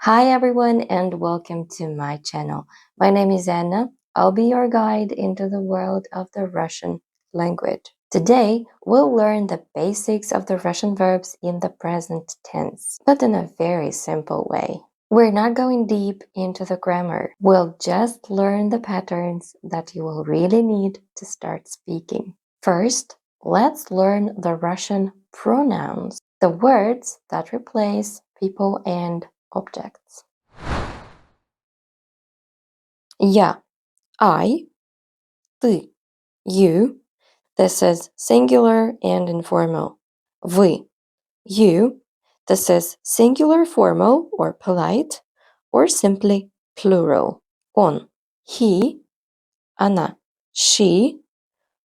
Hi everyone and welcome to my channel. My name is Anna. I'll be your guide into the world of the Russian language. Today, we'll learn the basics of the Russian verbs in the present tense, but in a very simple way. We're not going deep into the grammar. We'll just learn the patterns that you will really need to start speaking. First, let's learn the Russian pronouns, the words that replace people and objects. Я, I, ты, you. This is singular and informal. Вы, you. This is singular formal or polite, or simply plural. Он, he, она, she,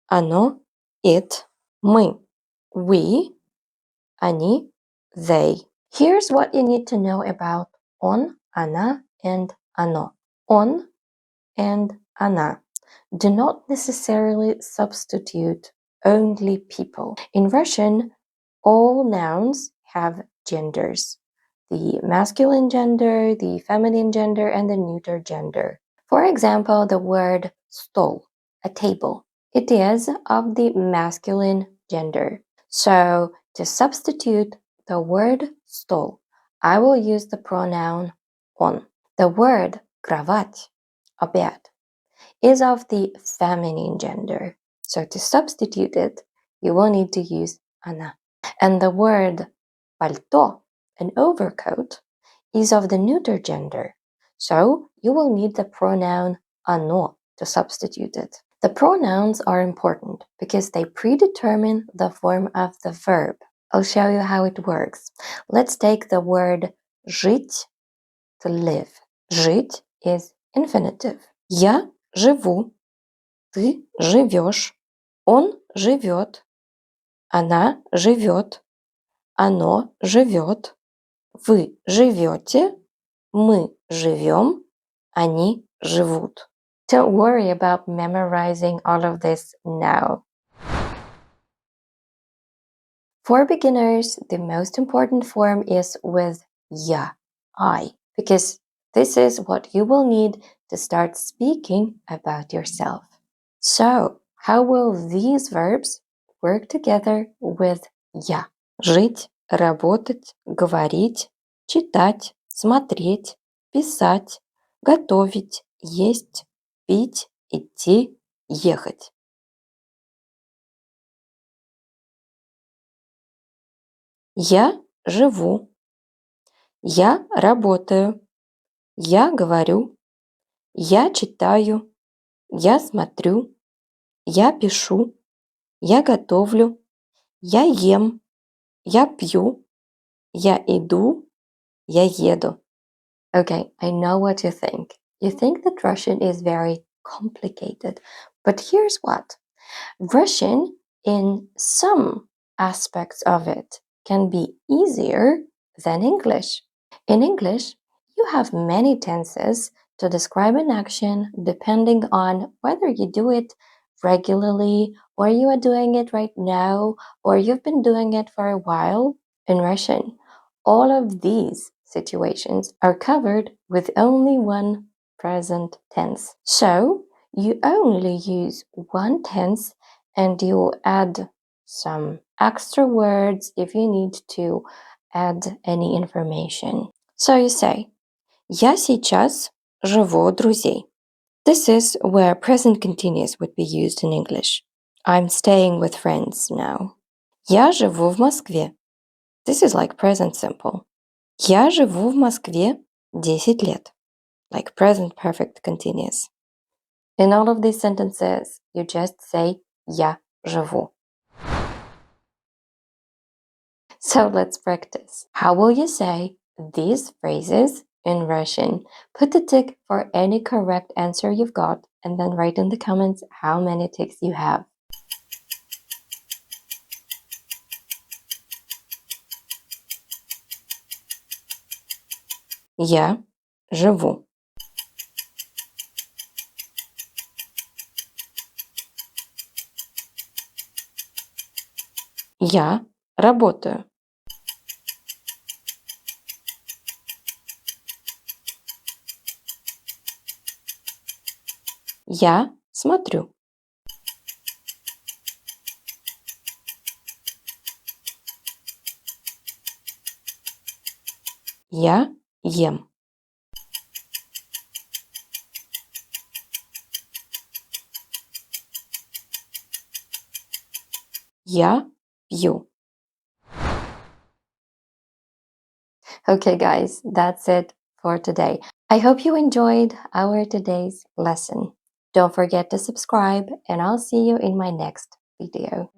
оно, it, мы, we, они, they. Here's what you need to know about он, она, and оно. Он and она do not necessarily substitute only people. In Russian, all nouns have genders: the masculine gender, the feminine gender, and the neuter gender. For example, the word stol, a table, it is of the masculine gender. So to substitute the word stol, I will use the pronoun он. The word кровать, a bed, is of the feminine gender. So to substitute it, you will need to use она. And the word пальто, an overcoat, is of the neuter gender. So you will need the pronoun оно to substitute it. The pronouns are important because they predetermine the form of the verb. I'll show you how it works. Let's take the word жить, to live. Жить is infinitive. Я живу, ты живёшь, он живёт, она живёт, оно живёт, вы живёте, мы живём, они живут. Don't worry about memorizing all of this now. For beginners, the most important form is with я, I, because this is what you will need to start speaking about yourself. So, how will these verbs work together with я? Жить, работать, говорить, читать, смотреть, писать, готовить, есть, пить, идти, ехать. Я живу. Я работаю. Я говорю. Я читаю. Я смотрю. Я пишу. Я готовлю. Я ем. Я пью. Я иду. Я еду. Okay, I know what you think. You think that Russian is very complicated. But here's what. Russian, in some aspects of it, can be easier than English. In English, you have many tenses to describe an action depending on whether you do it regularly, or you are doing it right now, or you've been doing it for a while. In Russian, all of these situations are covered with only one present tense. So you only use one tense and you add some extra words if you need to add any information. So you say, я сейчас живу у друзей. This is where present continuous would be used in English. I'm staying with friends now. Я живу в Москве. This is like present simple. Я живу в Москве 10 лет. Like present perfect continuous. In all of these sentences, you just say я живу. So let's practice. How will you say these phrases in Russian? Put a tick for any correct answer you've got and then write in the comments how many ticks you have. Я живу. Я работаю. Я смотрю. Я ем. Я пью. Okay, guys, that's it for today. I hope you enjoyed our today's lesson. Don't forget to subscribe, and I'll see you in my next video.